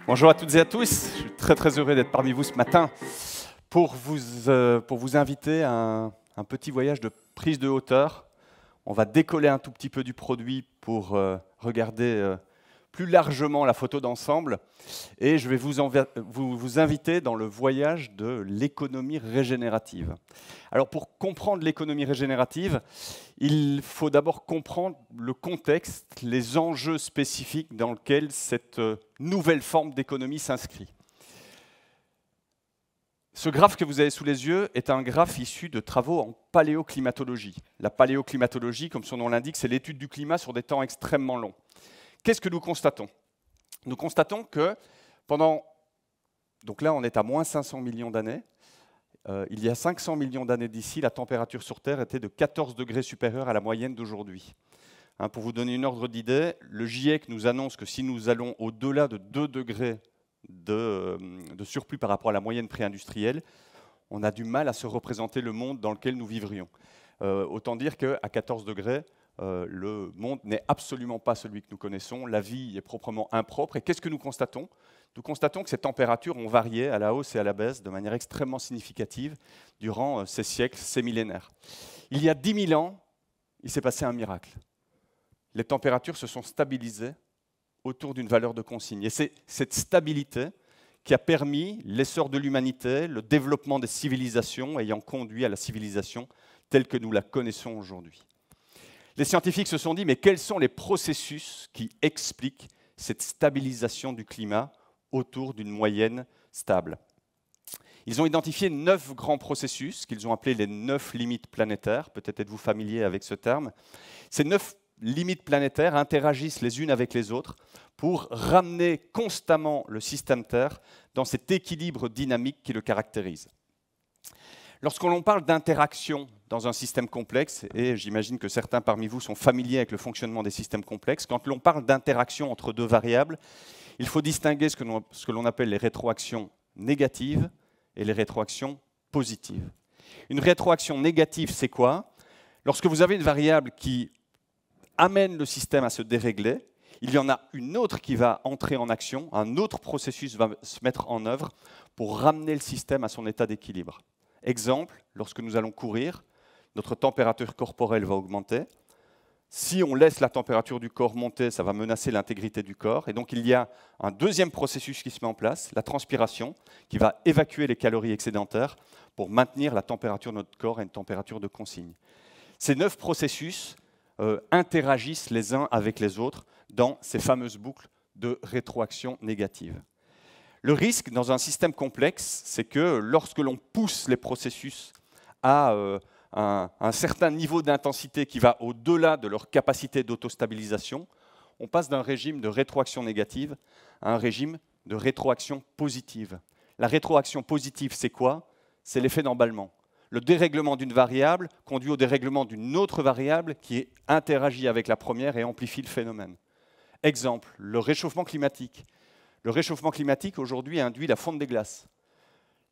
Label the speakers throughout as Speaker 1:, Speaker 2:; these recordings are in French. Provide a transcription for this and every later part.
Speaker 1: Bonjour à toutes et à tous, je suis très heureux d'être parmi vous ce matin pour vous inviter à un petit voyage de prise de hauteur. On va décoller un tout petit peu du produit pour regarder plus largement la photo d'ensemble et je vais vous inviter dans le voyage de l'économie régénérative. Alors pour comprendre l'économie régénérative, il faut d'abord comprendre le contexte, les enjeux spécifiques dans lesquels cette nouvelle forme d'économie s'inscrit. Ce graphe que vous avez sous les yeux est un graphe issu de travaux en paléoclimatologie. La paléoclimatologie, comme son nom l'indique, c'est l'étude du climat sur des temps extrêmement longs. Qu'est-ce que nous constatons? Nous constatons que donc là on est à moins 500 millions d'années, il y a 500 millions d'années d'ici, la température sur Terre était de 14 degrés supérieure à la moyenne d'aujourd'hui. Pour vous donner une ordre d'idée, le GIEC nous annonce que si nous allons au-delà de 2 degrés de surplus par rapport à la moyenne pré-industrielle, on a du mal à se représenter le monde dans lequel nous vivrions. Autant dire qu'à 14 degrés, le monde n'est absolument pas celui que nous connaissons, la vie est proprement impropre. Et qu'est-ce que nous constatons? Nous constatons que ces températures ont varié à la hausse et à la baisse de manière extrêmement significative durant ces siècles, ces millénaires. Il y a 10 000 ans, il s'est passé un miracle. Les températures se sont stabilisées autour d'une valeur de consigne. Et c'est cette stabilité qui a permis l'essor de l'humanité, le développement des civilisations ayant conduit à la civilisation telle que nous la connaissons aujourd'hui. Les scientifiques se sont dit, mais quels sont les processus qui expliquent cette stabilisation du climat autour d'une moyenne stable? Ils ont identifié 9 grands processus qu'ils ont appelés les 9 limites planétaires. Peut-être êtes-vous familier avec ce terme. Ces 9 limites planétaires interagissent les unes avec les autres pour ramener constamment le système Terre dans cet équilibre dynamique qui le caractérise. Lorsqu'on parle d'interaction dans un système complexe, et j'imagine que certains parmi vous sont familiers avec le fonctionnement des systèmes complexes, quand l'on parle d'interaction entre deux variables, il faut distinguer ce que l'on appelle les rétroactions négatives et les rétroactions positives. Une rétroaction négative, c'est quoi? Lorsque vous avez une variable qui amène le système à se dérégler, il y en a une autre qui va entrer en action, un autre processus va se mettre en œuvre pour ramener le système à son état d'équilibre. Exemple, lorsque nous allons courir, notre température corporelle va augmenter. Si on laisse la température du corps monter, ça va menacer l'intégrité du corps. Et donc il y a un deuxième processus qui se met en place, la transpiration, qui va évacuer les calories excédentaires pour maintenir la température de notre corps à une température de consigne. Ces 9 processus interagissent les uns avec les autres dans ces fameuses boucles de rétroaction négative. Le risque dans un système complexe, c'est que lorsque l'on pousse les processus à un certain niveau d'intensité qui va au-delà de leur capacité d'autostabilisation, on passe d'un régime de rétroaction négative à un régime de rétroaction positive. La rétroaction positive, c'est quoi? C'est l'effet d'emballement. Le dérèglement d'une variable conduit au dérèglement d'une autre variable qui interagit avec la première et amplifie le phénomène. Exemple, le réchauffement climatique. Le réchauffement climatique, aujourd'hui, induit la fonte des glaces.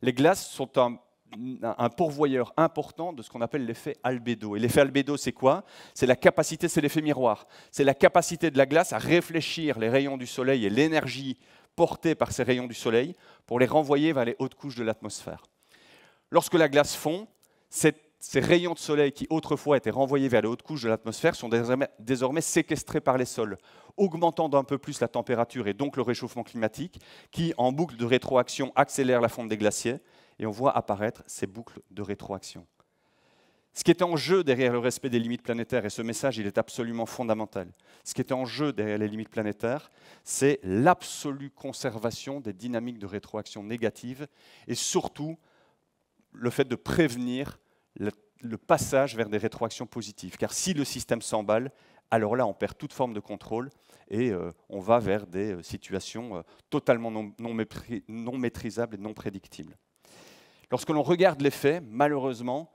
Speaker 1: Les glaces sont un pourvoyeur important de ce qu'on appelle l'effet albédo. Et l'effet albédo, c'est quoi? C'est la capacité, c'est l'effet miroir. C'est la capacité de la glace à réfléchir les rayons du soleil et l'énergie portée par ces rayons du soleil pour les renvoyer vers les hautes couches de l'atmosphère. Lorsque la glace fond, ces rayons de soleil qui autrefois étaient renvoyés vers les hautes couches de l'atmosphère sont désormais séquestrés par les sols, augmentant d'un peu plus la température et donc le réchauffement climatique, qui, en boucle de rétroaction, accélère la fonte des glaciers, et on voit apparaître ces boucles de rétroaction. Ce qui est en jeu derrière le respect des limites planétaires, et ce message il est absolument fondamental, ce qui est en jeu derrière les limites planétaires, c'est l'absolue conservation des dynamiques de rétroaction négative, et surtout le fait de prévenir le passage vers des rétroactions positives. Car si le système s'emballe, alors là, on perd toute forme de contrôle et on va vers des situations totalement non maîtrisables et non prédictibles. Lorsque l'on regarde les faits, malheureusement,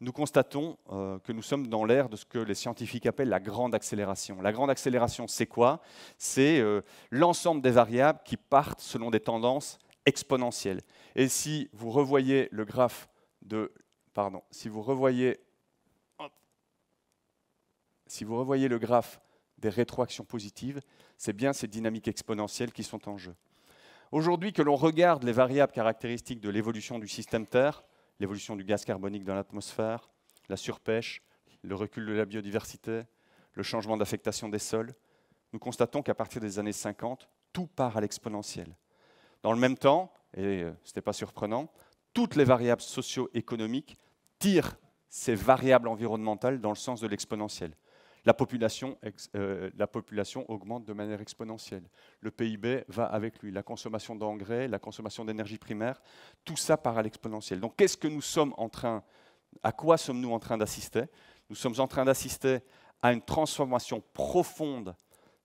Speaker 1: nous constatons que nous sommes dans l'ère de ce que les scientifiques appellent la grande accélération. La grande accélération, c'est quoi? C'est l'ensemble des variables qui partent selon des tendances exponentielles. Et si vous revoyez le graphe de... si vous revoyez le graphe des rétroactions positives, c'est bien ces dynamiques exponentielles qui sont en jeu. Aujourd'hui, que l'on regarde les variables caractéristiques de l'évolution du système Terre, l'évolution du gaz carbonique dans l'atmosphère, la surpêche, le recul de la biodiversité, le changement d'affectation des sols, nous constatons qu'à partir des années 50, tout part à l'exponentiel. Dans le même temps, et ce n'est pas surprenant, toutes les variables socio-économiques tirent ces variables environnementales dans le sens de l'exponentiel. La population augmente de manière exponentielle. Le PIB va avec lui. La consommation d'engrais, la consommation d'énergie primaire, tout ça part à l'exponentiel. Donc, à quoi sommes-nous en train d'assister? Nous sommes en train d'assister à une transformation profonde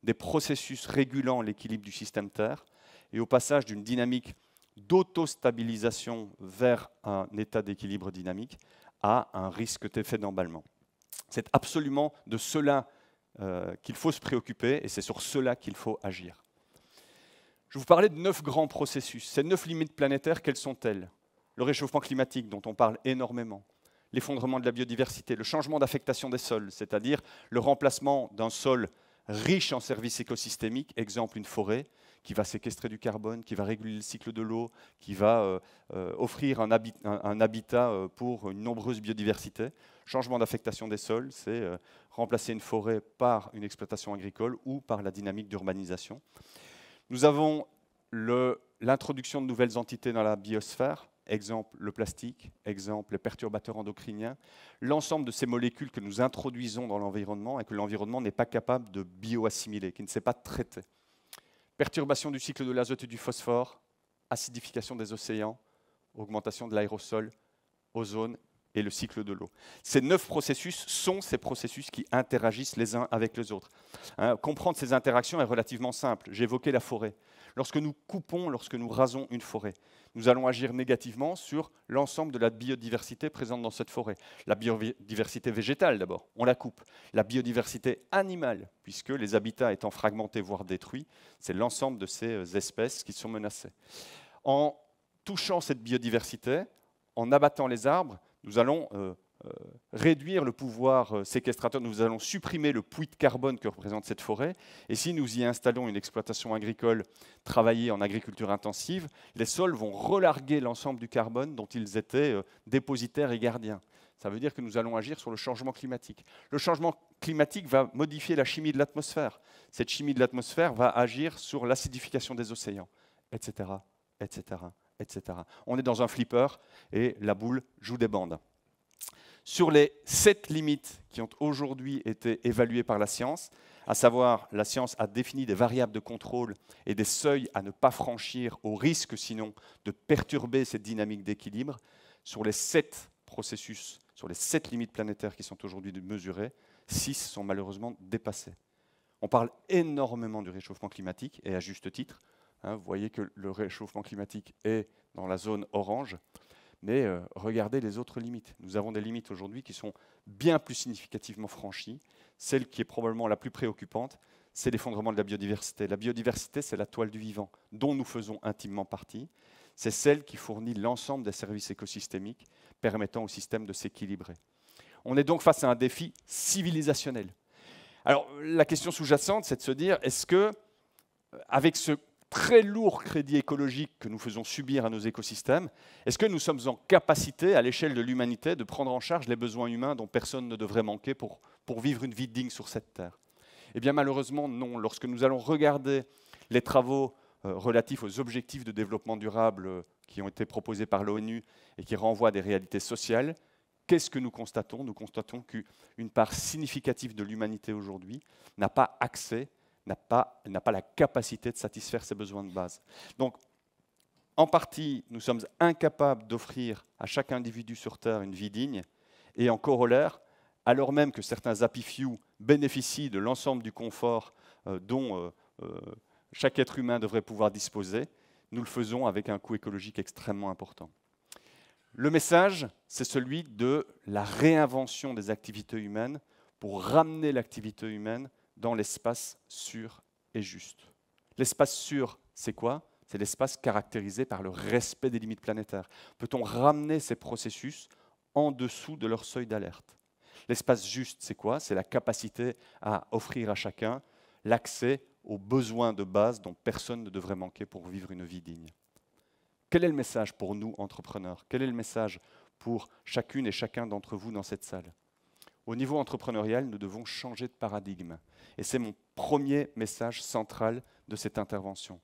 Speaker 1: des processus régulant l'équilibre du système Terre et au passage d'une dynamique d'autostabilisation vers un état d'équilibre dynamique à un risque d'effet d'emballement. C'est absolument de cela qu'il faut se préoccuper et c'est sur cela qu'il faut agir. Je vous parlais de 9 grands processus. Ces 9 limites planétaires, quelles sont-elles? Le réchauffement climatique, dont on parle énormément, l'effondrement de la biodiversité, le changement d'affectation des sols, c'est-à-dire le remplacement d'un sol riche en services écosystémiques, exemple une forêt, qui va séquestrer du carbone, qui va réguler le cycle de l'eau, qui va offrir un habitat pour une nombreuse biodiversité. Changement d'affectation des sols, c'est remplacer une forêt par une exploitation agricole ou par la dynamique d'urbanisation. Nous avons l'introduction de nouvelles entités dans la biosphère, exemple le plastique, exemple les perturbateurs endocriniens, l'ensemble de ces molécules que nous introduisons dans l'environnement et que l'environnement n'est pas capable de bioassimiler, qui ne sait pas traiter. Perturbation du cycle de l'azote et du phosphore, acidification des océans, augmentation de l'aérosol, ozone et le cycle de l'eau. Ces 9 processus sont ces processus qui interagissent les uns avec les autres. Comprendre ces interactions est relativement simple. J'évoquais la forêt. Lorsque nous coupons, lorsque nous rasons une forêt, nous allons agir négativement sur l'ensemble de la biodiversité présente dans cette forêt. La biodiversité végétale d'abord, on la coupe. La biodiversité animale, puisque les habitats étant fragmentés, voire détruits, c'est l'ensemble de ces espèces qui sont menacées. En touchant cette biodiversité, en abattant les arbres, nous allons réduire le pouvoir séquestrateur, nous allons supprimer le puits de carbone que représente cette forêt. Et si nous y installons une exploitation agricole travaillée en agriculture intensive, les sols vont relarguer l'ensemble du carbone dont ils étaient dépositaires et gardiens. Ça veut dire que nous allons agir sur le changement climatique. Le changement climatique va modifier la chimie de l'atmosphère. Cette chimie de l'atmosphère va agir sur l'acidification des océans, etc., etc., etc. On est dans un flipper et la boule joue des bandes. Sur les 7 limites qui ont aujourd'hui été évaluées par la science, à savoir la science a défini des variables de contrôle et des seuils à ne pas franchir au risque sinon de perturber cette dynamique d'équilibre, sur les 7 processus, sur les 7 limites planétaires qui sont aujourd'hui mesurées, 6 sont malheureusement dépassées. On parle énormément du réchauffement climatique et à juste titre. Vous voyez que le réchauffement climatique est dans la zone orange. Mais regardez les autres limites. Nous avons des limites aujourd'hui qui sont bien plus significativement franchies. Celle qui est probablement la plus préoccupante, c'est l'effondrement de la biodiversité. La biodiversité, c'est la toile du vivant, dont nous faisons intimement partie. C'est celle qui fournit l'ensemble des services écosystémiques permettant au système de s'équilibrer. On est donc face à un défi civilisationnel. Alors, la question sous-jacente, c'est de se dire, est-ce que, avec ce très lourd crédit écologique que nous faisons subir à nos écosystèmes, est-ce que nous sommes en capacité, à l'échelle de l'humanité, de prendre en charge les besoins humains dont personne ne devrait manquer pour vivre une vie digne sur cette terre? Eh bien malheureusement non. Lorsque nous allons regarder les travaux relatifs aux objectifs de développement durable qui ont été proposés par l'ONU et qui renvoient à des réalités sociales, qu'est-ce que nous constatons? Nous constatons qu'une part significative de l'humanité aujourd'hui n'a pas accès, n'a pas la capacité de satisfaire ses besoins de base. Donc, en partie, nous sommes incapables d'offrir à chaque individu sur Terre une vie digne, et en corollaire, alors même que certains happy few bénéficient de l'ensemble du confort dont chaque être humain devrait pouvoir disposer, nous le faisons avec un coût écologique extrêmement important. Le message, c'est celui de la réinvention des activités humaines pour ramener l'activité humaine dans l'espace sûr et juste. L'espace sûr, c'est quoi? C'est l'espace caractérisé par le respect des limites planétaires. Peut-on ramener ces processus en dessous de leur seuil d'alerte? L'espace juste, c'est quoi? C'est la capacité à offrir à chacun l'accès aux besoins de base dont personne ne devrait manquer pour vivre une vie digne. Quel est le message pour nous, entrepreneurs? Quel est le message pour chacune et chacun d'entre vous dans cette salle? Au niveau entrepreneurial, nous devons changer de paradigme. Et c'est mon premier message central de cette intervention.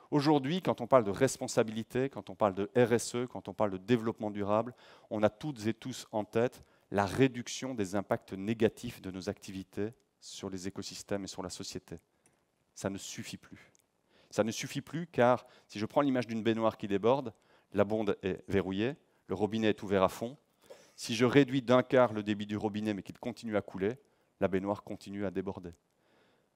Speaker 1: Aujourd'hui, quand on parle de responsabilité, quand on parle de RSE, quand on parle de développement durable, on a toutes et tous en tête la réduction des impacts négatifs de nos activités sur les écosystèmes et sur la société. Ça ne suffit plus. Ça ne suffit plus car si je prends l'image d'une baignoire qui déborde, la bonde est verrouillée, le robinet est ouvert à fond. Si je réduis d'un quart le débit du robinet mais qu'il continue à couler, la baignoire continue à déborder.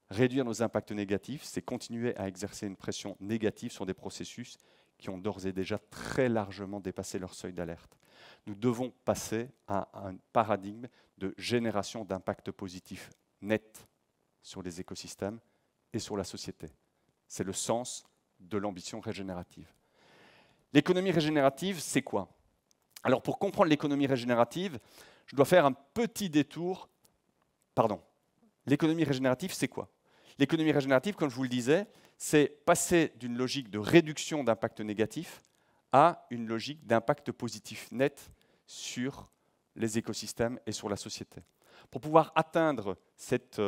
Speaker 1: Réduire nos impacts négatifs, c'est continuer à exercer une pression négative sur des processus qui ont d'ores et déjà très largement dépassé leur seuil d'alerte. Nous devons passer à un paradigme de génération d'impact positif net sur les écosystèmes et sur la société. C'est le sens de l'ambition régénérative. L'économie régénérative, c'est quoi? Alors pour comprendre l'économie régénérative, je dois faire un petit détour. Pardon. L'économie régénérative, c'est quoi? L'économie régénérative, comme je vous le disais, c'est passer d'une logique de réduction d'impact négatif à une logique d'impact positif net sur les écosystèmes et sur la société. Pour pouvoir atteindre cette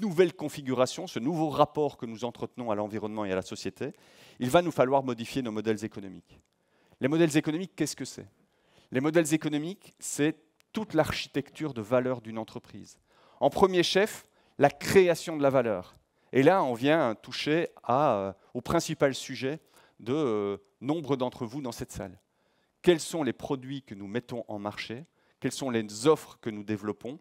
Speaker 1: nouvelle configuration, ce nouveau rapport que nous entretenons à l'environnement et à la société, il va nous falloir modifier nos modèles économiques. Les modèles économiques, qu'est-ce que c'est? Les modèles économiques, c'est toute l'architecture de valeur d'une entreprise. En premier chef, la création de la valeur. Et là, on vient toucher au principal sujet de nombre d'entre vous dans cette salle. Quels sont les produits que nous mettons en marché? Quelles sont les offres que nous développons?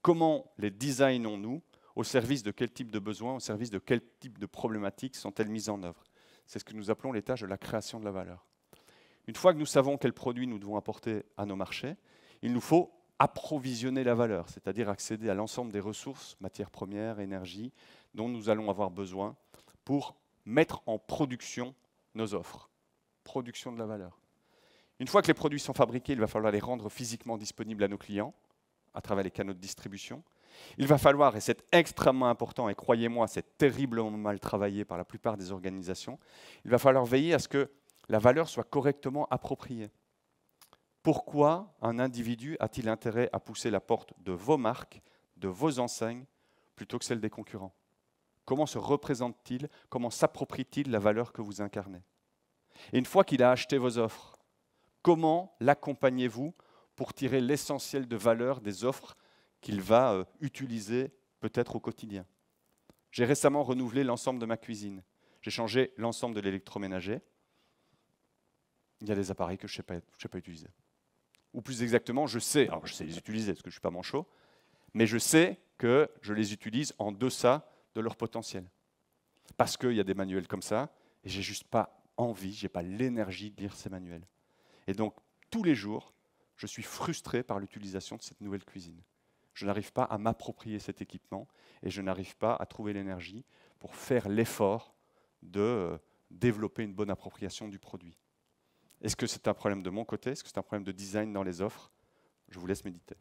Speaker 1: Comment les designons-nous? Au service de quel type de besoins, au service de quel type de problématiques sont-elles mises en œuvre? C'est ce que nous appelons les tâches de la création de la valeur. Une fois que nous savons quels produits nous devons apporter à nos marchés, il nous faut approvisionner la valeur, c'est-à-dire accéder à l'ensemble des ressources, matières premières, énergie, dont nous allons avoir besoin pour mettre en production nos offres. Production de la valeur. Une fois que les produits sont fabriqués, il va falloir les rendre physiquement disponibles à nos clients, à travers les canaux de distribution. Il va falloir, et c'est extrêmement important, et croyez-moi, c'est terriblement mal travaillé par la plupart des organisations, il va falloir veiller à ce que la valeur soit correctement appropriée. Pourquoi un individu a-t-il intérêt à pousser la porte de vos marques, de vos enseignes, plutôt que celle des concurrents? Comment se représente-t-il? Comment s'approprie-t-il la valeur que vous incarnez? Et une fois qu'il a acheté vos offres, comment l'accompagnez-vous pour tirer l'essentiel de valeur des offres qu'il va utiliser peut-être au quotidien? J'ai récemment renouvelé l'ensemble de ma cuisine. J'ai changé l'ensemble de l'électroménager. Il y a des appareils que je ne sais pas utiliser. Ou plus exactement, je sais les utiliser parce que je ne suis pas manchot, mais je sais que je les utilise en deçà de leur potentiel. Parce qu'il y a des manuels comme ça, et je n'ai juste pas envie, je n'ai pas l'énergie de lire ces manuels. Et donc, tous les jours, je suis frustré par l'utilisation de cette nouvelle cuisine. Je n'arrive pas à m'approprier cet équipement, et je n'arrive pas à trouver l'énergie pour faire l'effort de développer une bonne appropriation du produit. Est-ce que c'est un problème de mon côté? Est-ce que c'est un problème de design dans les offres? Je vous laisse méditer.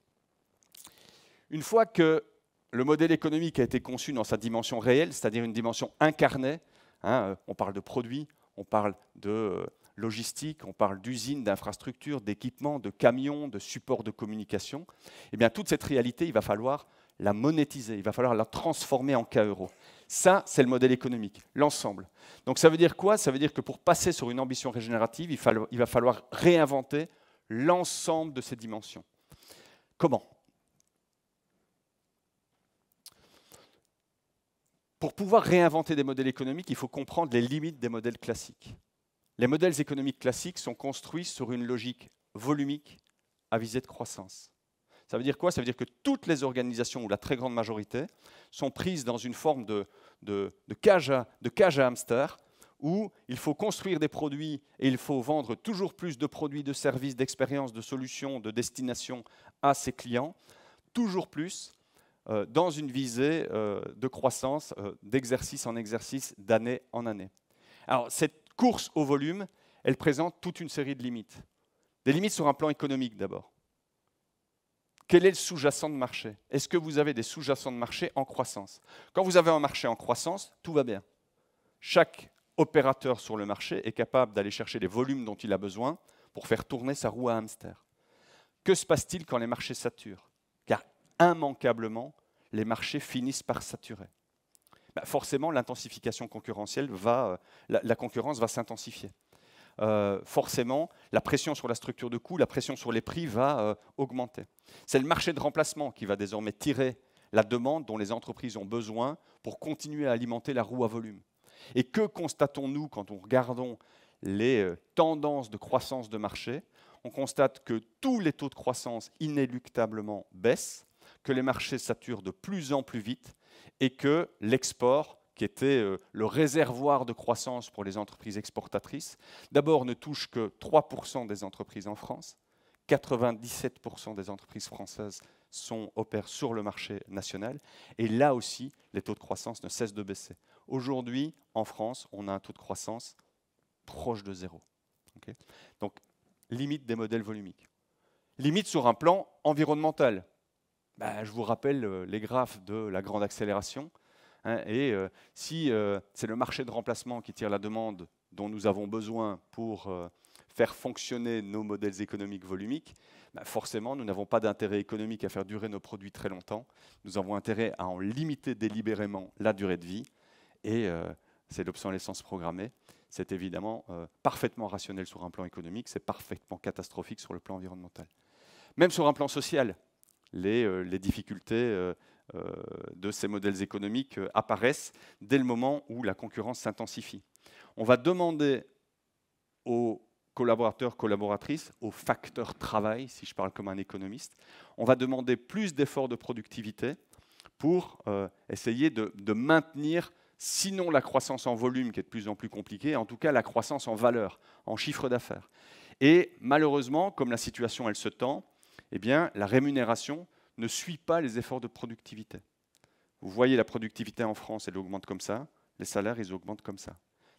Speaker 1: Une fois que le modèle économique a été conçu dans sa dimension réelle, c'est-à-dire une dimension incarnée, on parle de produits, on parle de logistique, on parle d'usines, d'infrastructures, d'équipements, de camions, de supports de communication, eh bien toute cette réalité, il va falloir la monétiser, il va falloir la transformer en K-euros. Ça, c'est le modèle économique, l'ensemble. Donc ça veut dire quoi? Ça veut dire que pour passer sur une ambition régénérative, il va falloir réinventer l'ensemble de ces dimensions. Comment? Pour pouvoir réinventer des modèles économiques, il faut comprendre les limites des modèles classiques. Les modèles économiques classiques sont construits sur une logique volumique à visée de croissance. Ça veut dire quoi? Ça veut dire que toutes les organisations, ou la très grande majorité, sont prises dans une forme de cage à hamster, où il faut construire des produits et il faut vendre toujours plus de produits, de services, d'expériences, de solutions, de destinations à ses clients, toujours plus, dans une visée de croissance, d'exercice en exercice, d'année en année. Alors, cette course au volume, elle présente toute une série de limites. Des limites sur un plan économique d'abord. Quel est le sous-jacent de marché? Est-ce que vous avez des sous-jacents de marché en croissance? Quand vous avez un marché en croissance, tout va bien. Chaque opérateur sur le marché est capable d'aller chercher les volumes dont il a besoin pour faire tourner sa roue à hamster. Que se passe-t-il quand les marchés saturent? Car immanquablement, les marchés finissent par saturer. Forcément, l'intensification concurrentielle la concurrence va s'intensifier. Forcément, la pression sur la structure de coût, la pression sur les prix va augmenter. C'est le marché de remplacement qui va désormais tirer la demande dont les entreprises ont besoin pour continuer à alimenter la roue à volume. Et que constatons-nous quand on regarde les tendances de croissance de marché? On constate que tous les taux de croissance inéluctablement baissent, que les marchés saturent de plus en plus vite et que l'export, qui était le réservoir de croissance pour les entreprises exportatrices, d'abord ne touche que 3% des entreprises en France, 97% des entreprises françaises opèrent sur le marché national, et là aussi, les taux de croissance ne cessent de baisser. Aujourd'hui, en France, on a un taux de croissance proche de zéro. Okay. Donc, limite des modèles volumiques. Limite sur un plan environnemental. Je vous rappelle les graphes de la grande accélération. Si c'est le marché de remplacement qui tire la demande dont nous avons besoin pour faire fonctionner nos modèles économiques volumiques, forcément, nous n'avons pas d'intérêt économique à faire durer nos produits très longtemps. Nous avons intérêt à en limiter délibérément la durée de vie. Et c'est l'obsolescence programmée. C'est évidemment parfaitement rationnel sur un plan économique, c'est parfaitement catastrophique sur le plan environnemental. Même sur un plan social, les difficultés de ces modèles économiques apparaissent dès le moment où la concurrence s'intensifie. On va demander aux collaborateurs, collaboratrices, aux facteurs travail, si je parle comme un économiste, on va demander plus d'efforts de productivité pour essayer de maintenir, sinon la croissance en volume qui est de plus en plus compliquée, en tout cas la croissance en valeur, en chiffre d'affaires. Et malheureusement, comme la situation elle se tend, eh bien, la rémunération ne suit pas les efforts de productivité. Vous voyez la productivité en France, elle augmente comme ça, les salaires, ils augmentent comme ça.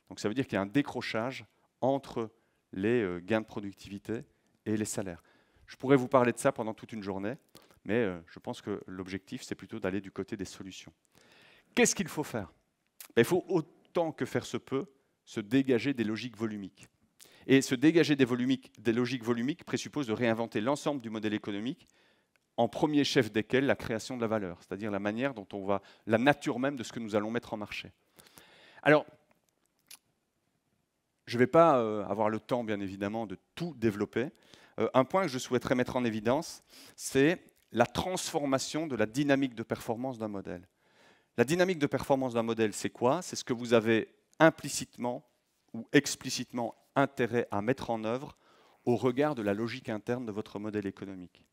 Speaker 1: Donc ça veut dire qu'il y a un décrochage entre les gains de productivité et les salaires. Je pourrais vous parler de ça pendant toute une journée, mais je pense que l'objectif, c'est plutôt d'aller du côté des solutions. Qu'est-ce qu'il faut faire? Il faut autant que faire se peut se dégager des logiques volumiques. Et se dégager des logiques volumiques présuppose de réinventer l'ensemble du modèle économique, en premier chef desquels la création de la valeur, c'est-à-dire la manière dont on va, la nature même de ce que nous allons mettre en marché. Alors, je ne vais pas avoir le temps, bien évidemment, de tout développer. Un point que je souhaiterais mettre en évidence, c'est la transformation de la dynamique de performance d'un modèle. La dynamique de performance d'un modèle, c'est quoi? C'est ce que vous avez implicitement ou explicitement intérêt à mettre en œuvre au regard de la logique interne de votre modèle économique.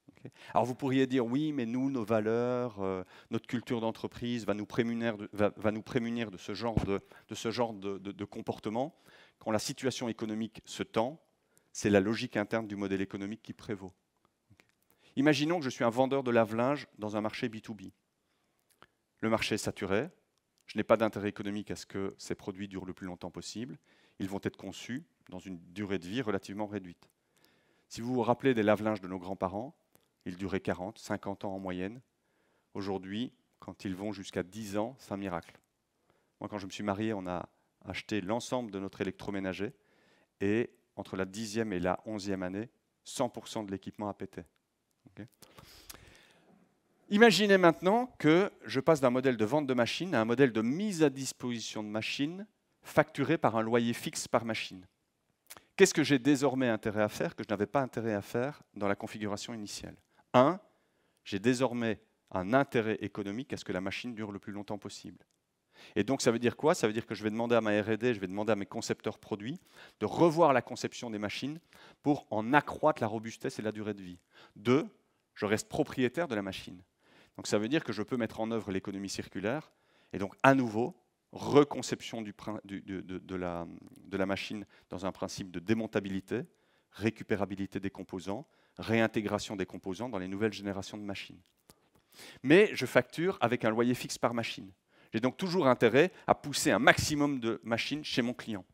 Speaker 1: Okay. Alors vous pourriez dire, oui, mais nous, nos valeurs, notre culture d'entreprise va nous prémunir de ce genre de comportement. Quand la situation économique se tend, c'est la logique interne du modèle économique qui prévaut. Okay. Imaginons que je suis un vendeur de lave-linge dans un marché B2B. Le marché est saturé, je n'ai pas d'intérêt économique à ce que ces produits durent le plus longtemps possible. Ils vont être conçus dans une durée de vie relativement réduite. Si vous vous rappelez des lave-linges de nos grands-parents, ils duraient 40, 50 ans en moyenne. Aujourd'hui, quand ils vont jusqu'à 10 ans, c'est un miracle. Moi, quand je me suis marié, on a acheté l'ensemble de notre électroménager et entre la 10e et la 11e année, 100% de l'équipement a pété. Okay. Imaginez maintenant que je passe d'un modèle de vente de machines à un modèle de mise à disposition de machines facturé par un loyer fixe par machine. Qu'est-ce que j'ai désormais intérêt à faire que je n'avais pas intérêt à faire dans la configuration initiale? 1, j'ai désormais un intérêt économique à ce que la machine dure le plus longtemps possible. Et donc ça veut dire quoi? Ça veut dire que je vais demander à ma R&D, je vais demander à mes concepteurs produits de revoir la conception des machines pour en accroître la robustesse et la durée de vie. 2, je reste propriétaire de la machine. Donc ça veut dire que je peux mettre en œuvre l'économie circulaire et donc à nouveau reconception de la machine dans un principe de démontabilité, récupérabilité des composants, réintégration des composants dans les nouvelles générations de machines. Mais je facture avec un loyer fixe par machine. J'ai donc toujours intérêt à pousser un maximum de machines chez mon client.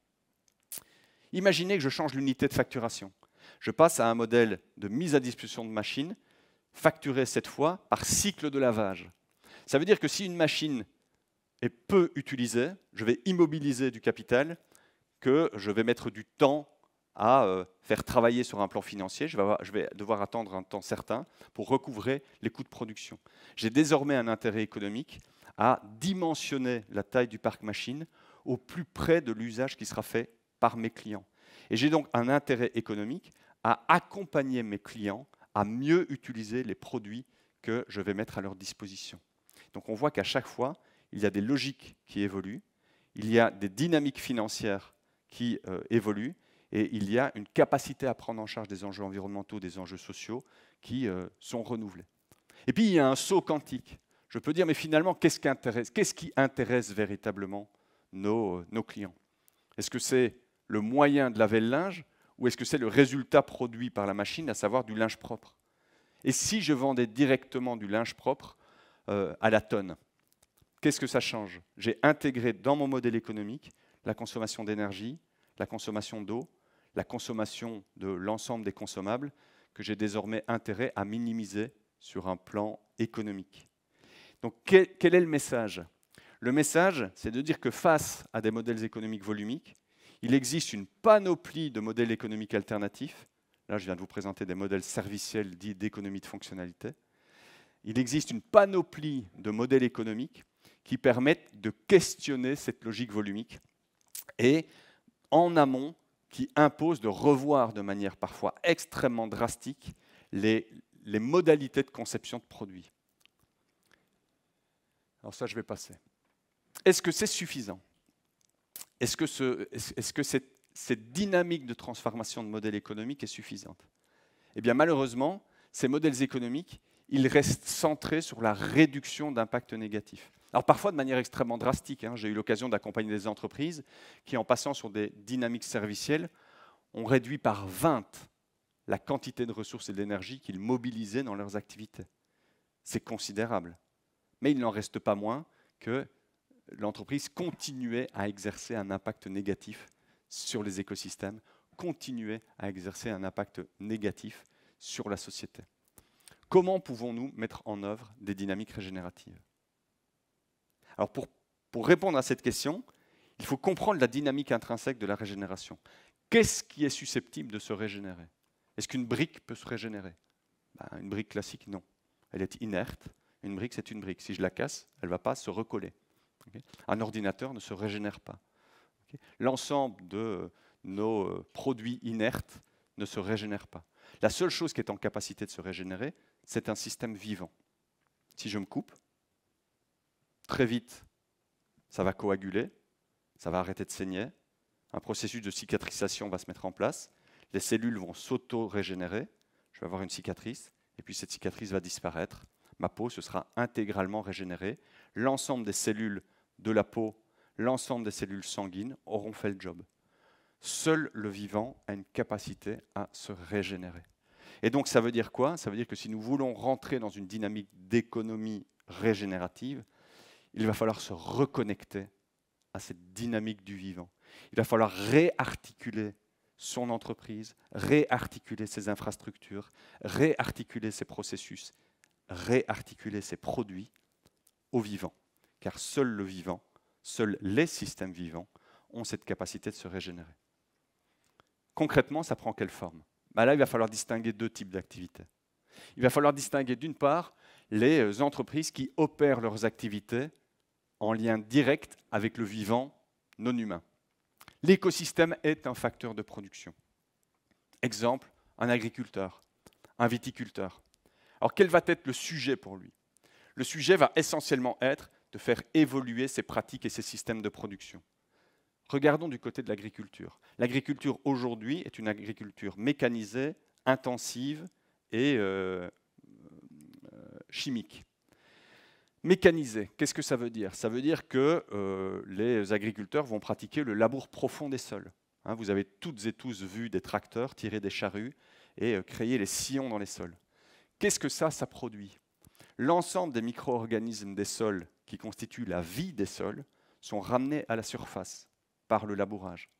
Speaker 1: Imaginez que je change l'unité de facturation. Je passe à un modèle de mise à disposition de machines facturé cette fois par cycle de lavage. Ça veut dire que si une machine est peu utilisée, je vais immobiliser du capital que je vais mettre du temps à faire travailler sur un plan financier. Je vais devoir attendre un temps certain pour recouvrer les coûts de production. J'ai désormais un intérêt économique à dimensionner la taille du parc machine au plus près de l'usage qui sera fait par mes clients. Et j'ai donc un intérêt économique à accompagner mes clients à mieux utiliser les produits que je vais mettre à leur disposition. Donc on voit qu'à chaque fois, il y a des logiques qui évoluent, il y a des dynamiques financières qui évoluent, et il y a une capacité à prendre en charge des enjeux environnementaux, des enjeux sociaux qui sont renouvelés. Et puis il y a un saut quantique. Je peux dire, mais finalement, qu'est-ce qui intéresse véritablement nos clients? Est-ce que c'est le moyen de laver le linge ou est-ce que c'est le résultat produit par la machine, à savoir du linge propre? Et si je vendais directement du linge propre à la tonne, qu'est-ce que ça change? J'ai intégré dans mon modèle économique la consommation d'énergie, la consommation d'eau, la consommation de l'ensemble des consommables que j'ai désormais intérêt à minimiser sur un plan économique. Donc quel est le message? Le message, c'est de dire que face à des modèles économiques volumiques, il existe une panoplie de modèles économiques alternatifs. Là, je viens de vous présenter des modèles serviciels dits d'économie de fonctionnalité. Il existe une panoplie de modèles économiques qui permettent de questionner cette logique volumique et, en amont, qui imposent de revoir de manière parfois extrêmement drastique les modalités de conception de produits. Alors ça, je vais passer. Est-ce que c'est suffisant? Est-ce que cette dynamique de transformation de modèle économique est suffisante? Eh bien, malheureusement, ces modèles économiques, ils restent centrés sur la réduction d'impact négatif. Alors parfois de manière extrêmement drastique. J'ai eu l'occasion d'accompagner des entreprises qui, en passant sur des dynamiques servicielles, ont réduit par 20 la quantité de ressources et d'énergie qu'ils mobilisaient dans leurs activités. C'est considérable. Mais il n'en reste pas moins que l'entreprise continuait à exercer un impact négatif sur les écosystèmes, continuait à exercer un impact négatif sur la société. Comment pouvons-nous mettre en œuvre des dynamiques régénératives? Alors pour répondre à cette question, il faut comprendre la dynamique intrinsèque de la régénération. Qu'est-ce qui est susceptible de se régénérer? Est-ce qu'une brique peut se régénérer? Une brique classique, non. Elle est inerte. Une brique, c'est une brique. Si je la casse, elle ne va pas se recoller. Okay? Un ordinateur ne se régénère pas. Okay? L'ensemble de nos produits inertes ne se régénère pas. La seule chose qui est en capacité de se régénérer, c'est un système vivant. Si je me coupe, très vite, ça va coaguler, ça va arrêter de saigner, un processus de cicatrisation va se mettre en place, les cellules vont s'auto-régénérer, je vais avoir une cicatrice, et puis cette cicatrice va disparaître, ma peau se sera intégralement régénérée, l'ensemble des cellules de la peau, l'ensemble des cellules sanguines auront fait le job. Seul le vivant a une capacité à se régénérer. Et donc ça veut dire quoi? Ça veut dire que si nous voulons rentrer dans une dynamique d'économie régénérative, il va falloir se reconnecter à cette dynamique du vivant. Il va falloir réarticuler son entreprise, réarticuler ses infrastructures, réarticuler ses processus, réarticuler ses produits au vivant. Car seul le vivant, seuls les systèmes vivants ont cette capacité de se régénérer. Concrètement, ça prend quelle forme? Là, il va falloir distinguer deux types d'activités. Il va falloir distinguer d'une part les entreprises qui opèrent leurs activités en lien direct avec le vivant non humain. L'écosystème est un facteur de production. Exemple, un agriculteur, un viticulteur. Alors quel va être le sujet pour lui? Le sujet va essentiellement être de faire évoluer ses pratiques et ses systèmes de production. Regardons du côté de l'agriculture. L'agriculture aujourd'hui est une agriculture mécanisée, intensive et chimique. Mécanisée, qu'est-ce que ça veut dire? Ça veut dire que les agriculteurs vont pratiquer le labour profond des sols. Vous avez toutes et tous vu des tracteurs tirer des charrues et créer les sillons dans les sols. Qu'est-ce que ça produit? L'ensemble des micro-organismes des sols qui constituent la vie des sols sont ramenés à la surface par le labourage.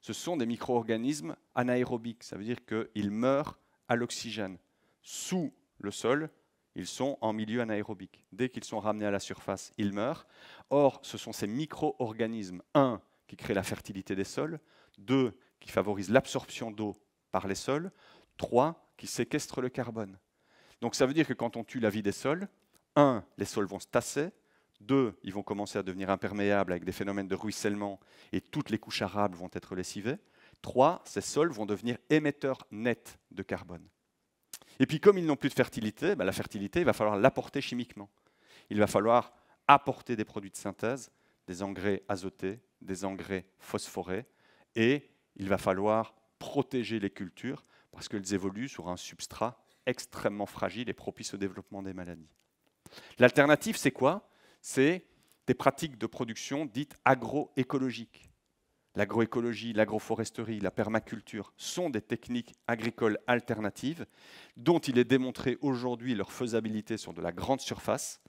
Speaker 1: Ce sont des micro-organismes anaérobiques, ça veut dire qu'ils meurent à l'oxygène, sous le sol, ils sont en milieu anaérobique. Dès qu'ils sont ramenés à la surface, ils meurent. Or, ce sont ces micro-organismes, un, qui créent la fertilité des sols, deux, qui favorisent l'absorption d'eau par les sols, trois, qui séquestrent le carbone. Donc ça veut dire que quand on tue la vie des sols, un, les sols vont se tasser, deux, ils vont commencer à devenir imperméables avec des phénomènes de ruissellement et toutes les couches arables vont être lessivées. Trois, ces sols vont devenir émetteurs nets de carbone. Et puis comme ils n'ont plus de fertilité, la fertilité, il va falloir l'apporter chimiquement. Il va falloir apporter des produits de synthèse, des engrais azotés, des engrais phosphorés, et il va falloir protéger les cultures parce qu'elles évoluent sur un substrat extrêmement fragile et propice au développement des maladies. L'alternative, c'est quoi? C'est des pratiques de production dites agroécologiques. L'agroécologie, l'agroforesterie, la permaculture sont des techniques agricoles alternatives dont il est démontré aujourd'hui leur faisabilité sur de la grande surface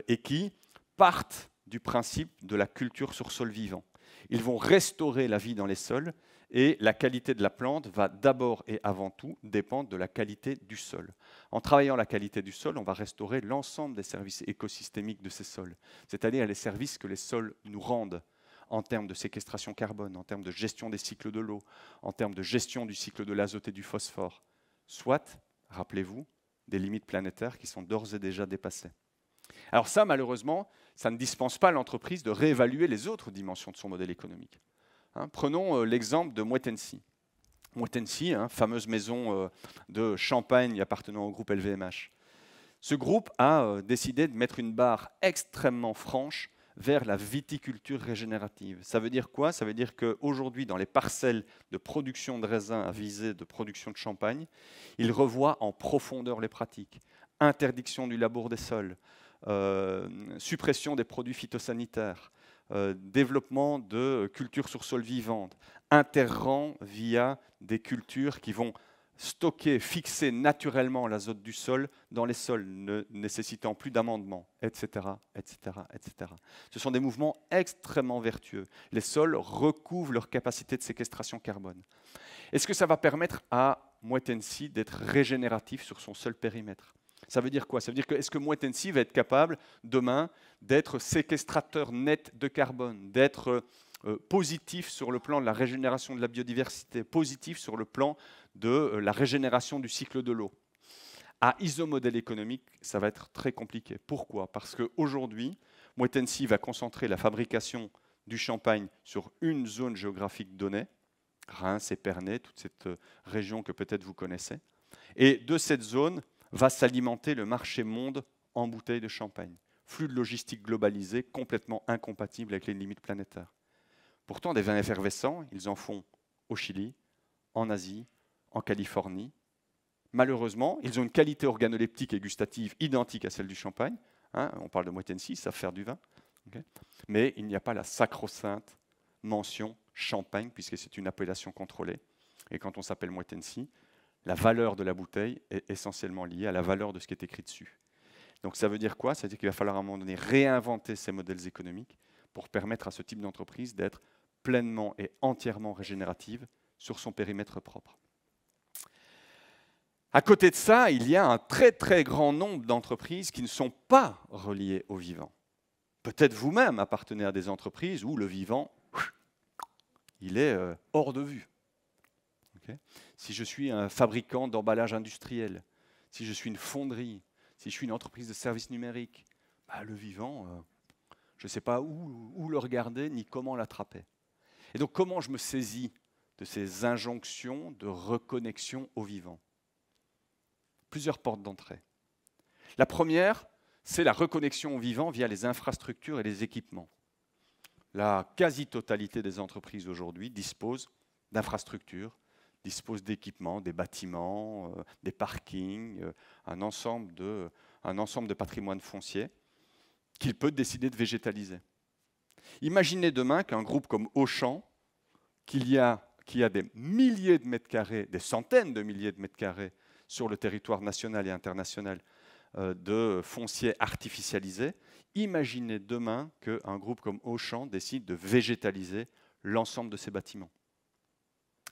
Speaker 1: et qui partent du principe de la culture sur sol vivant. Ils vont restaurer la vie dans les sols et la qualité de la plante va d'abord et avant tout dépendre de la qualité du sol. En travaillant la qualité du sol, on va restaurer l'ensemble des services écosystémiques de ces sols, c'est-à-dire les services que les sols nous rendent en termes de séquestration carbone, en termes de gestion des cycles de l'eau, en termes de gestion du cycle de l'azote et du phosphore, soit, rappelez-vous, des limites planétaires qui sont d'ores et déjà dépassées. Alors ça, malheureusement, ça ne dispense pas l'entreprise de réévaluer les autres dimensions de son modèle économique. Prenons l'exemple de Moët Hennessy. Moët Hennessy, fameuse maison de champagne appartenant au groupe LVMH. Ce groupe a décidé de mettre une barre extrêmement franche vers la viticulture régénérative. Ça veut dire quoi? Ça veut dire qu'aujourd'hui, dans les parcelles de production de raisins à visée de production de champagne, ils revoient en profondeur les pratiques. Interdiction du labour des sols, suppression des produits phytosanitaires, développement de cultures sur sol vivantes, interrant via des cultures qui vont stocker, fixer naturellement l'azote du sol dans les sols, ne nécessitant plus d'amendements, etc., etc., etc. Ce sont des mouvements extrêmement vertueux. Les sols recouvrent leur capacité de séquestration carbone. Est-ce que ça va permettre à Moët Hennessy d'être régénératif sur son seul périmètre? Ça veut dire quoi? Ça veut dire que est-ce que Moët Hennessy va être capable demain d'être séquestrateur net de carbone, d'être positif sur le plan de la régénération de la biodiversité, positif sur le plan de la régénération du cycle de l'eau? À isomodèle économique, ça va être très compliqué. Pourquoi? Parce qu'aujourd'hui, Moët Hennessy va concentrer la fabrication du champagne sur une zone géographique donnée, Reims, Épernay, toute cette région que peut-être vous connaissez. Et de cette zone va s'alimenter le marché monde en bouteilles de champagne. Flux de logistique globalisé, complètement incompatible avec les limites planétaires. Pourtant, des vins effervescents, ils en font au Chili, en Asie, en Californie. Malheureusement, ils ont une qualité organoleptique et gustative identique à celle du champagne. On parle de Moët Hennessy, ils savent faire du vin. Okay. Mais il n'y a pas la sacro-sainte mention champagne, puisque c'est une appellation contrôlée. Et quand on s'appelle Moët Hennessy, la valeur de la bouteille est essentiellement liée à la valeur de ce qui est écrit dessus. Donc ça veut dire quoi? Ça veut dire qu'il va falloir à un moment donné réinventer ces modèles économiques pour permettre à ce type d'entreprise d'être pleinement et entièrement régénérative sur son périmètre propre. À côté de ça, il y a un très très grand nombre d'entreprises qui ne sont pas reliées au vivant. Peut-être vous-même appartenez à des entreprises où le vivant, il est hors de vue. Okay. Si je suis un fabricant d'emballage industriel, si je suis une fonderie, si je suis une entreprise de services numériques, le vivant, je ne sais pas où le regarder ni comment l'attraper. Et donc comment je me saisis de ces injonctions de reconnexion au vivant? Plusieurs portes d'entrée. La première, c'est la reconnexion au vivant via les infrastructures et les équipements. La quasi-totalité des entreprises aujourd'hui disposent d'infrastructures, disposent d'équipements, des bâtiments, des parkings, un ensemble de patrimoine foncier qu'ils peuvent décider de végétaliser. Imaginez demain qu'un groupe comme Auchan, qui a des milliers de mètres carrés, des centaines de milliers de mètres carrés sur le territoire national et international de foncier artificialisé, imaginez demain qu'un groupe comme Auchan décide de végétaliser l'ensemble de ces bâtiments.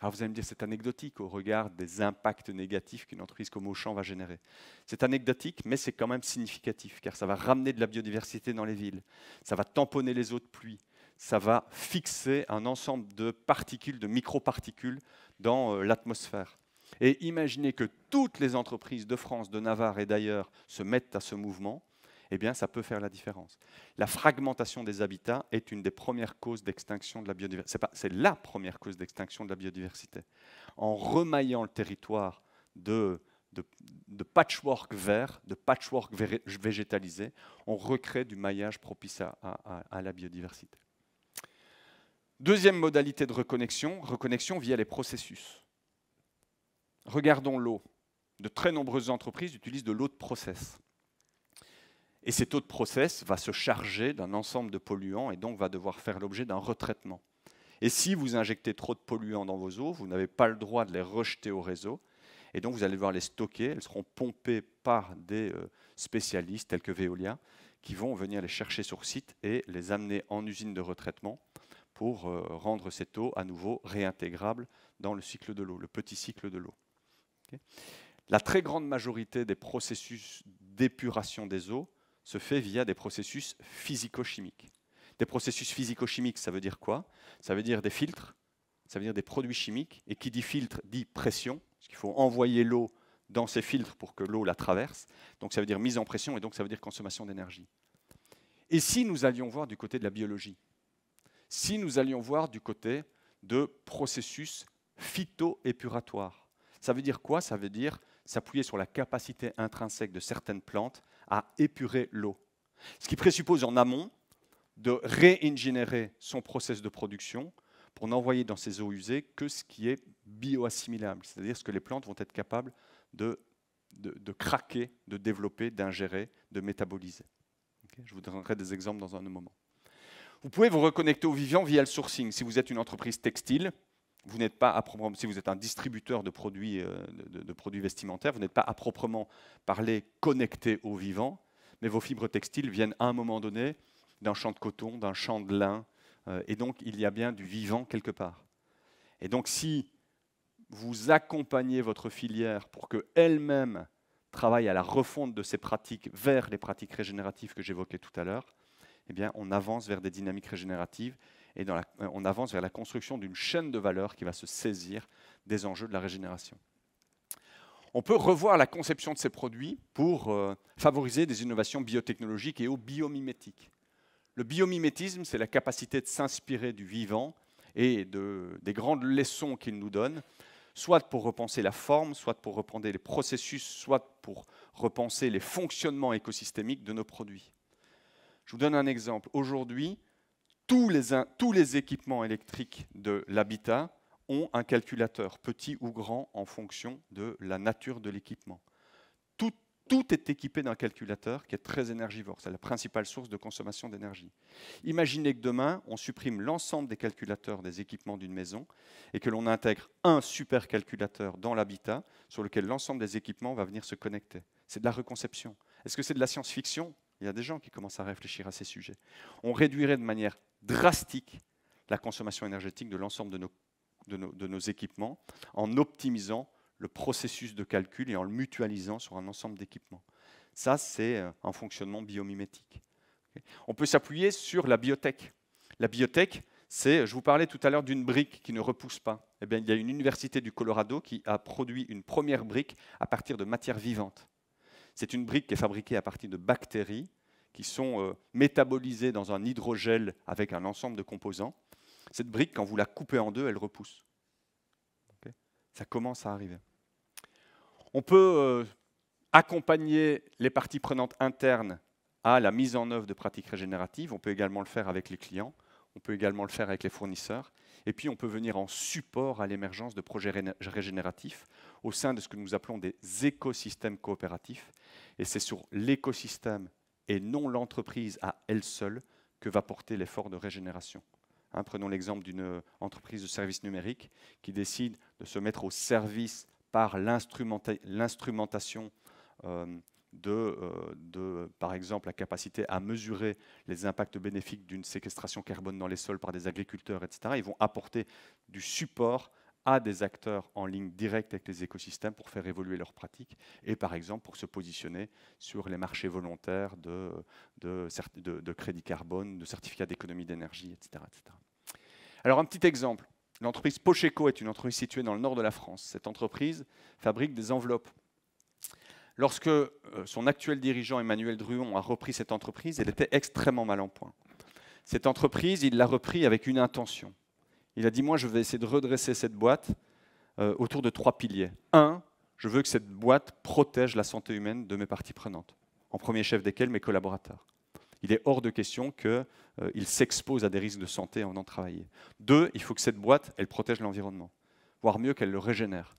Speaker 1: Alors vous allez me dire, c'est anecdotique au regard des impacts négatifs qu'une entreprise comme Auchan va générer. C'est anecdotique, mais c'est quand même significatif, car ça va ramener de la biodiversité dans les villes, ça va tamponner les eaux de pluie, ça va fixer un ensemble de particules, de microparticules dans l'atmosphère. Et imaginez que toutes les entreprises de France, de Navarre et d'ailleurs se mettent à ce mouvement, eh bien, ça peut faire la différence. La fragmentation des habitats est une des premières causes d'extinction de la biodiversité. C'est la première cause d'extinction de la biodiversité. En remaillant le territoire de patchwork vert, de patchwork végétalisé, on recrée du maillage propice à la biodiversité. Deuxième modalité de reconnexion via les processus. Regardons l'eau. De très nombreuses entreprises utilisent de l'eau de process. Et cette eau de process va se charger d'un ensemble de polluants et donc va devoir faire l'objet d'un retraitement. Et si vous injectez trop de polluants dans vos eaux, vous n'avez pas le droit de les rejeter au réseau. Et donc vous allez devoir les stocker. Elles seront pompées par des spécialistes tels que Veolia qui vont venir les chercher sur site et les amener en usine de retraitement pour rendre cette eau à nouveau réintégrable dans le cycle de l'eau, le petit cycle de l'eau. Okay. La très grande majorité des processus d'épuration des eaux se fait via des processus physico-chimiques. Des processus physico-chimiques, ça veut dire quoi? Ça veut dire des filtres, ça veut dire des produits chimiques, et qui dit filtre dit pression, parce qu'il faut envoyer l'eau dans ces filtres pour que l'eau la traverse, donc ça veut dire mise en pression, et donc ça veut dire consommation d'énergie. Et si nous allions voir du côté de la biologie, si nous allions voir du côté de processus phytoépuratoires, ça veut dire quoi? Ça veut dire s'appuyer sur la capacité intrinsèque de certaines plantes à épurer l'eau. Ce qui présuppose en amont de réingénérer son process de production pour n'envoyer dans ces eaux usées que ce qui est bioassimilable, c'est-à-dire ce que les plantes vont être capables de craquer, de développer, d'ingérer, de métaboliser. Okay, je vous donnerai des exemples dans un moment. Vous pouvez vous reconnecter au vivant via le sourcing. Si vous êtes une entreprise textile, vous n'êtes pas à proprement, si vous êtes un distributeur de produits vestimentaires, vous n'êtes pas à proprement parler connecté au vivant, mais vos fibres textiles viennent à un moment donné d'un champ de coton, d'un champ de lin, et donc il y a bien du vivant quelque part. Et donc si vous accompagnez votre filière pour qu'elle-même travaille à la refonte de ses pratiques vers les pratiques régénératives que j'évoquais tout à l'heure, eh bien on avance vers des dynamiques régénératives et on avance vers la construction d'une chaîne de valeur qui va se saisir des enjeux de la régénération. On peut revoir la conception de ces produits pour favoriser des innovations biotechnologiques et biomimétiques. Le biomimétisme, c'est la capacité de s'inspirer du vivant et des grandes leçons qu'il nous donne, soit pour repenser la forme, soit pour repenser les processus, soit pour repenser les fonctionnements écosystémiques de nos produits. Je vous donne un exemple. Aujourd'hui, tous les équipements électriques de l'habitat ont un calculateur, petit ou grand, en fonction de la nature de l'équipement. Tout est équipé d'un calculateur qui est très énergivore. C'est la principale source de consommation d'énergie. Imaginez que demain, on supprime l'ensemble des calculateurs des équipements d'une maison et que l'on intègre un supercalculateur dans l'habitat sur lequel l'ensemble des équipements va venir se connecter. C'est de la reconception. Est-ce que c'est de la science-fiction? Il y a des gens qui commencent à réfléchir à ces sujets. On réduirait de manière drastique la consommation énergétique de l'ensemble de nos équipements en optimisant le processus de calcul et en le mutualisant sur un ensemble d'équipements. Ça, c'est un fonctionnement biomimétique. On peut s'appuyer sur la biotech. La biotech, c'est, je vous parlais tout à l'heure d'une brique qui ne repousse pas. Eh bien, il y a une université du Colorado qui a produit une première brique à partir de matière vivante. C'est une brique qui est fabriquée à partir de bactéries qui sont métabolisées dans un hydrogel avec un ensemble de composants. Cette brique, quand vous la coupez en deux, elle repousse. Okay. Ça commence à arriver. On peut accompagner les parties prenantes internes à la mise en œuvre de pratiques régénératives. On peut également le faire avec les clients. On peut également le faire avec les fournisseurs. Et puis, on peut venir en support à l'émergence de projets régénératifs au sein de ce que nous appelons des écosystèmes coopératifs. Et c'est sur l'écosystème et non l'entreprise à elle seule que va porter l'effort de régénération. Prenons l'exemple d'une entreprise de services numériques qui décide de se mettre au service par l'instrumentation par exemple, la capacité à mesurer les impacts bénéfiques d'une séquestration carbone dans les sols par des agriculteurs, etc. Ils vont apporter du support à des acteurs en ligne directe avec les écosystèmes pour faire évoluer leurs pratiques et par exemple pour se positionner sur les marchés volontaires de crédit carbone, de certificats d'économie d'énergie, etc., etc. Alors un petit exemple, l'entreprise Pocheco est une entreprise située dans le nord de la France. Cette entreprise fabrique des enveloppes. Lorsque son actuel dirigeant Emmanuel Druon a repris cette entreprise, elle était extrêmement mal en point. Cette entreprise, il l'a repris avec une intention. Il a dit, moi je vais essayer de redresser cette boîte autour de 3 piliers. 1, je veux que cette boîte protège la santé humaine de mes parties prenantes, en premier chef desquels mes collaborateurs. Il est hors de question qu'il s'expose à des risques de santé en venant travailler. 2, il faut que cette boîte, elle protège l'environnement, voire mieux qu'elle le régénère.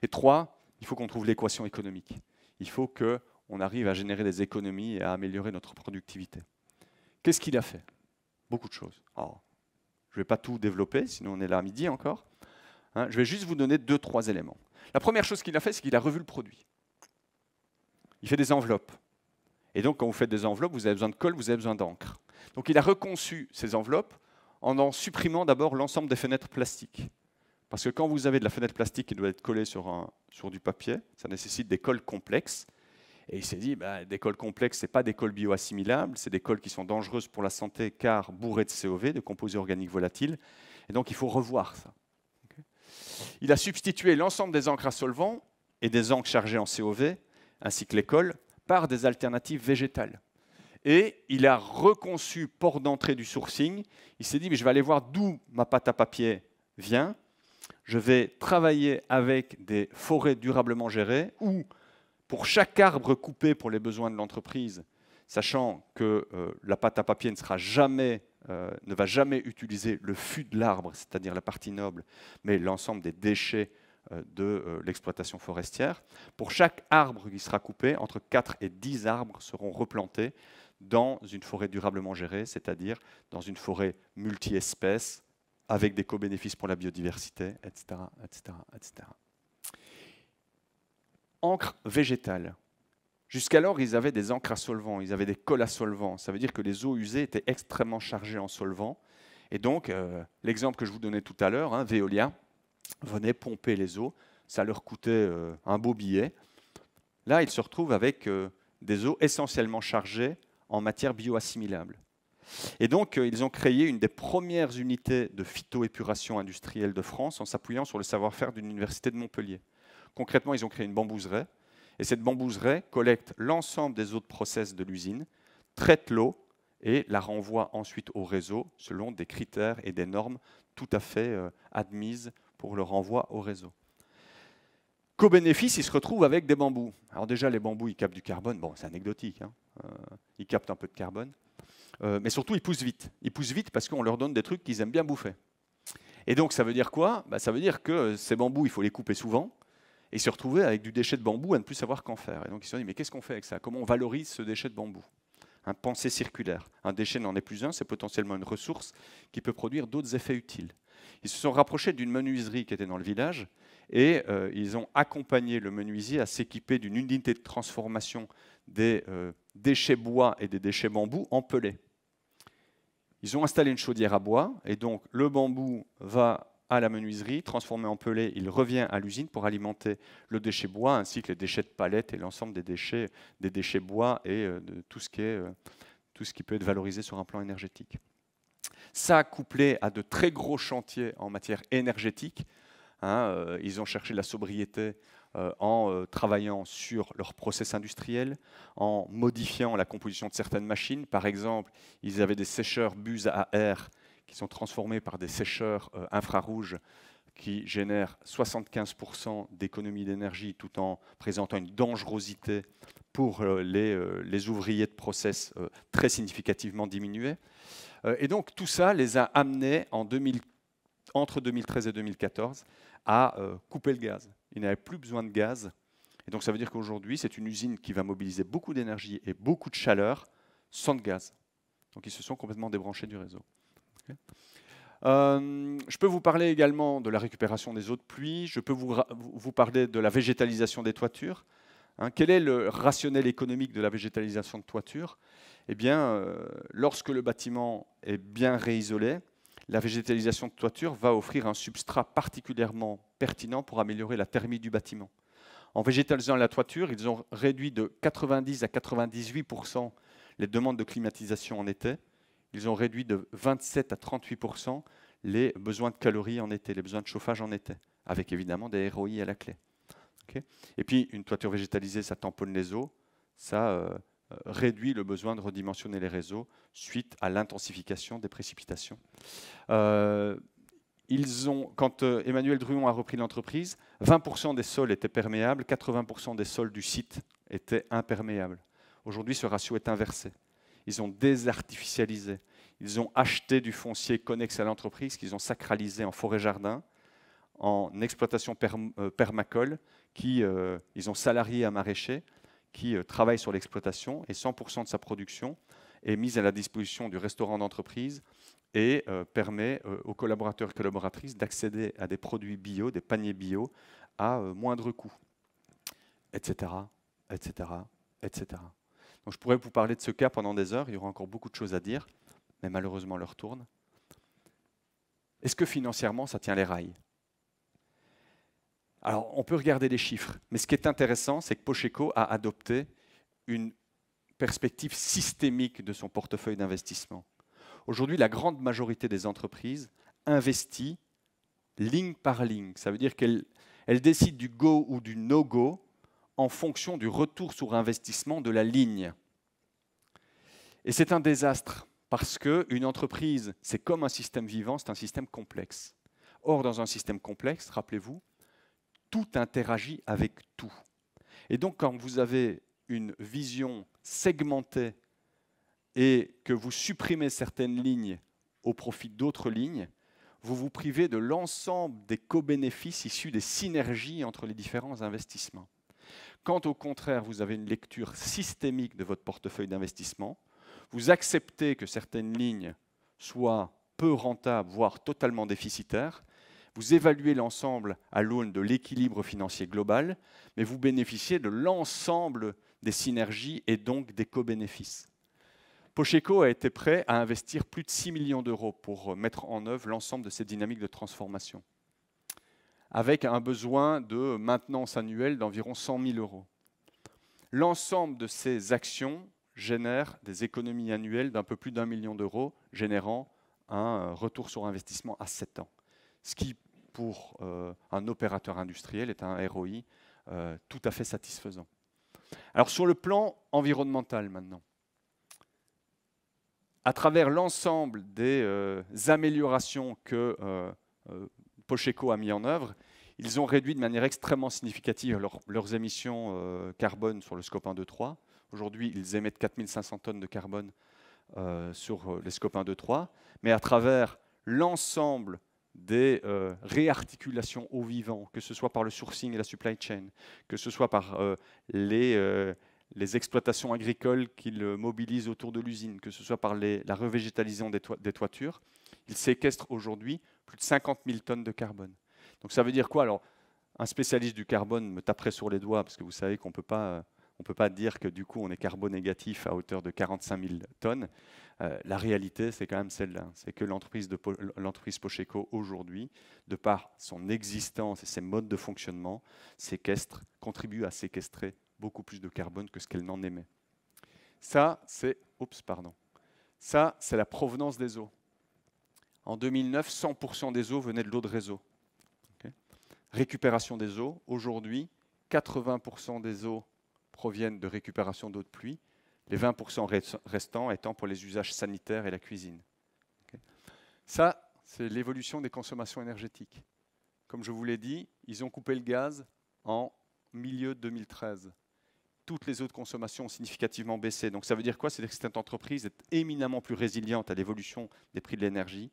Speaker 1: Et 3, il faut qu'on trouve l'équation économique. Il faut qu'on arrive à générer des économies et à améliorer notre productivité. Qu'est-ce qu'il a fait? Beaucoup de choses. Alors, je ne vais pas tout développer, sinon on est là à midi encore. Je vais juste vous donner 2-3 éléments. La première chose qu'il a fait, c'est qu'il a revu le produit. Il fait des enveloppes. Et donc, quand vous faites des enveloppes, vous avez besoin de colle, vous avez besoin d'encre. Donc, il a reconçu ces enveloppes en supprimant d'abord l'ensemble des fenêtres plastiques. Parce que quand vous avez de la fenêtre plastique qui doit être collée sur du papier, ça nécessite des colles complexes. Et il s'est dit, des colles complexes, ce n'est pas des colles bioassimilables, c'est des colles qui sont dangereuses pour la santé car bourrées de COV, de composés organiques volatiles. Et donc, il faut revoir ça. Okay. Il a substitué l'ensemble des encres à solvant et des encres chargées en COV, ainsi que les colles, par des alternatives végétales. Et il a reconçu, port d'entrée du sourcing, il s'est dit, mais je vais aller voir d'où ma pâte à papier vient. Je vais travailler avec des forêts durablement gérées où, pour chaque arbre coupé pour les besoins de l'entreprise, sachant que la pâte à papier ne va jamais utiliser le fût de l'arbre, c'est-à-dire la partie noble, mais l'ensemble des déchets de l'exploitation forestière. Pour chaque arbre qui sera coupé, entre 4 et 10 arbres seront replantés dans une forêt durablement gérée, c'est-à-dire dans une forêt multi-espèces, avec des co-bénéfices pour la biodiversité, etc., etc., etc. Encre végétale. Jusqu'alors, ils avaient des encres à solvant, ils avaient des colles à solvant. Ça veut dire que les eaux usées étaient extrêmement chargées en solvant. Et donc, l'exemple que je vous donnais tout à l'heure, Veolia, venait pomper les eaux. Ça leur coûtait un beau billet. Là, ils se retrouvent avec des eaux essentiellement chargées en matière bioassimilable. Et donc, ils ont créé une des premières unités de phytoépuration industrielle de France en s'appuyant sur le savoir-faire d'une université de Montpellier. Concrètement, ils ont créé une bambouseraie. Et cette bambouseraie collecte l'ensemble des eaux de process de l'usine, traite l'eau et la renvoie ensuite au réseau selon des critères et des normes tout à fait admises pour le renvoi au réseau. Qu'au bénéfice, ils se retrouvent avec des bambous. Alors déjà, les bambous, ils captent du carbone. Bon, c'est anecdotique. Ils captent un peu de carbone. Mais surtout, ils poussent vite. Ils poussent vite parce qu'on leur donne des trucs qu'ils aiment bien bouffer. Et donc, ça veut dire quoi? Ça veut dire que ces bambous, il faut les couper souvent et se retrouver avec du déchet de bambou à ne plus savoir qu'en faire. Et donc, ils se sont dit, mais qu'est-ce qu'on fait avec ça? Comment on valorise ce déchet de bambou? Pensée circulaire. Un déchet n'en est plus un, c'est potentiellement une ressource qui peut produire d'autres effets utiles. Ils se sont rapprochés d'une menuiserie qui était dans le village et ils ont accompagné le menuisier à s'équiper d'une unité de transformation des déchets bois et des déchets bambou en pellets. Ils ont installé une chaudière à bois et donc le bambou va à la menuiserie, transformé en pellet, il revient à l'usine pour alimenter le déchet bois ainsi que les déchets de palette et l'ensemble des déchets bois et de tout ce qui peut être valorisé sur un plan énergétique. Ça, couplé à de très gros chantiers en matière énergétique, ils ont cherché la sobriété en travaillant sur leur process industriel, en modifiant la composition de certaines machines. Par exemple, ils avaient des sécheurs buse à air qui sont transformés par des sécheurs infrarouges qui génèrent 75% d'économie d'énergie tout en présentant une dangerosité pour les ouvriers de process très significativement diminuée. Et donc tout ça les a amenés entre 2013 et 2014 à couper le gaz. Ils n'avaient plus besoin de gaz. Et donc ça veut dire qu'aujourd'hui, c'est une usine qui va mobiliser beaucoup d'énergie et beaucoup de chaleur sans de gaz. Donc ils se sont complètement débranchés du réseau. Okay. Je peux vous parler également de la récupération des eaux de pluie. Je peux vous parler de la végétalisation des toitures. Quel est le rationnel économique de la végétalisation de toiture? Eh bien, lorsque le bâtiment est bien réisolé, la végétalisation de toiture va offrir un substrat particulièrement pertinent pour améliorer la thermie du bâtiment. En végétalisant la toiture, ils ont réduit de 90 à 98% les demandes de climatisation en été. Ils ont réduit de 27 à 38% les besoins de calories en été, les besoins de chauffage en été, avec évidemment des ROI à la clé. Okay. Et puis, une toiture végétalisée, ça tamponne les eaux, ça réduit le besoin de redimensionner les réseaux suite à l'intensification des précipitations. Quand Emmanuel Druon a repris l'entreprise, 20% des sols étaient perméables, 80% des sols du site étaient imperméables. Aujourd'hui, ce ratio est inversé. Ils ont désartificialisé. Ils ont acheté du foncier connexe à l'entreprise qu'ils ont sacralisé en forêt-jardin, en exploitation permacole, ils ont salarié un maraîcher qui travaille sur l'exploitation et 100% de sa production est mise à la disposition du restaurant d'entreprise et permet aux collaborateurs et collaboratrices d'accéder à des produits bio, des paniers bio, à moindre coût, etc., etc., etc. Donc je pourrais vous parler de ce cas pendant des heures, il y aura encore beaucoup de choses à dire, mais malheureusement l'heure tourne. Est-ce que financièrement ça tient les rails ? Alors on peut regarder les chiffres, mais ce qui est intéressant, c'est que Pocheco a adopté une perspective systémique de son portefeuille d'investissement. Aujourd'hui, la grande majorité des entreprises investit ligne par ligne. Ça veut dire qu'elle décide du go ou du no-go en fonction du retour sur investissement de la ligne. Et c'est un désastre parce qu'une entreprise, c'est comme un système vivant, c'est un système complexe. Or, dans un système complexe, rappelez-vous, tout interagit avec tout. Et donc, quand vous avez une vision segmentée et que vous supprimez certaines lignes au profit d'autres lignes, vous vous privez de l'ensemble des co-bénéfices issus des synergies entre les différents investissements. Quand au contraire, vous avez une lecture systémique de votre portefeuille d'investissement, vous acceptez que certaines lignes soient peu rentables, voire totalement déficitaires, vous évaluez l'ensemble à l'aune de l'équilibre financier global, mais vous bénéficiez de l'ensemble des synergies et donc des co-bénéfices. Pocheco a été prêt à investir plus de 6 millions d'euros pour mettre en œuvre l'ensemble de ces dynamiques de transformation, avec un besoin de maintenance annuelle d'environ 100 000 euros. L'ensemble de ces actions génère des économies annuelles d'un peu plus d'1 million d'euros, générant un retour sur investissement à 7 ans. Ce qui, pour un opérateur industriel, est un ROI tout à fait satisfaisant. Alors sur le plan environnemental maintenant, à travers l'ensemble des améliorations que Pocheco a mis en œuvre, ils ont réduit de manière extrêmement significative leurs émissions carbone sur le scope 1, 2, 3. Aujourd'hui, ils émettent 4500 tonnes de carbone sur les scopes 1, 2, 3. Mais à travers l'ensemble des réarticulations au vivant, que ce soit par le sourcing et la supply chain, que ce soit par les exploitations agricoles qu'ils mobilisent autour de l'usine, que ce soit par la revégétalisation des toitures, ils séquestrent aujourd'hui plus de 50 000 tonnes de carbone. Donc ça veut dire quoi? Alors, un spécialiste du carbone me taperait sur les doigts, parce que vous savez qu'on ne peut pas dire que du coup on est carbonégatif à hauteur de 45 000 tonnes. La réalité, c'est quand même celle-là. C'est que l'entreprise Pocheco aujourd'hui, de par son existence et ses modes de fonctionnement, contribue à séquestrer beaucoup plus de carbone que ce qu'elle n'en émet. Ça, c'est la provenance des eaux. En 2009, 100% des eaux venaient de l'eau de réseau. Okay. Récupération des eaux. Aujourd'hui, 80% des eaux proviennent de récupération d'eau de pluie, les 20% restants étant pour les usages sanitaires et la cuisine. Okay. Ça, c'est l'évolution des consommations énergétiques. Comme je vous l'ai dit, ils ont coupé le gaz en milieu 2013. Toutes les autres consommations ont significativement baissé. Donc ça veut dire quoi? C'est que cette entreprise est éminemment plus résiliente à l'évolution des prix de l'énergie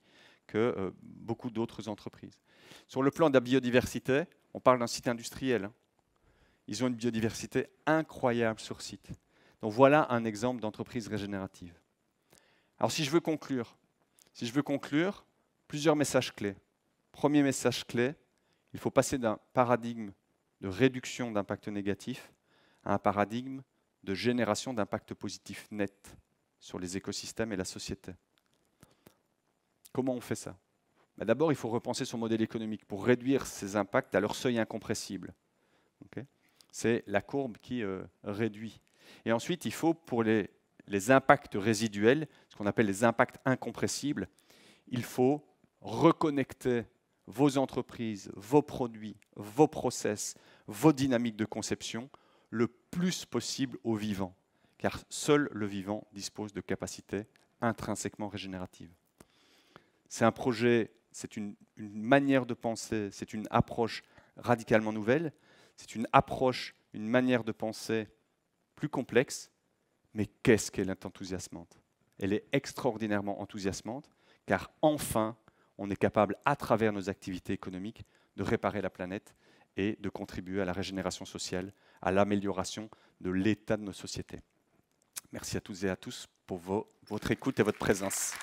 Speaker 1: que beaucoup d'autres entreprises. Sur le plan de la biodiversité, on parle d'un site industriel. Ils ont une biodiversité incroyable sur site. Donc voilà un exemple d'entreprise régénérative. Alors si je veux conclure, plusieurs messages clés. Premier message clé, il faut passer d'un paradigme de réduction d'impact négatif à un paradigme de génération d'impact positif net sur les écosystèmes et la société. Comment on fait ça? D'abord, il faut repenser son modèle économique pour réduire ces impacts à leur seuil incompressible. Okay, c'est la courbe qui réduit. Et ensuite, il faut, pour les impacts résiduels, ce qu'on appelle les impacts incompressibles, il faut reconnecter vos entreprises, vos produits, vos process, vos dynamiques de conception le plus possible au vivant, car seul le vivant dispose de capacités intrinsèquement régénératives. C'est un projet, c'est une manière de penser, c'est une approche radicalement nouvelle, c'est une approche, une manière de penser plus complexe, mais qu'est-ce qu'elle est enthousiasmante? Elle est extraordinairement enthousiasmante, car enfin, on est capable, à travers nos activités économiques, de réparer la planète et de contribuer à la régénération sociale, à l'amélioration de l'état de nos sociétés. Merci à toutes et à tous pour votre écoute et votre présence.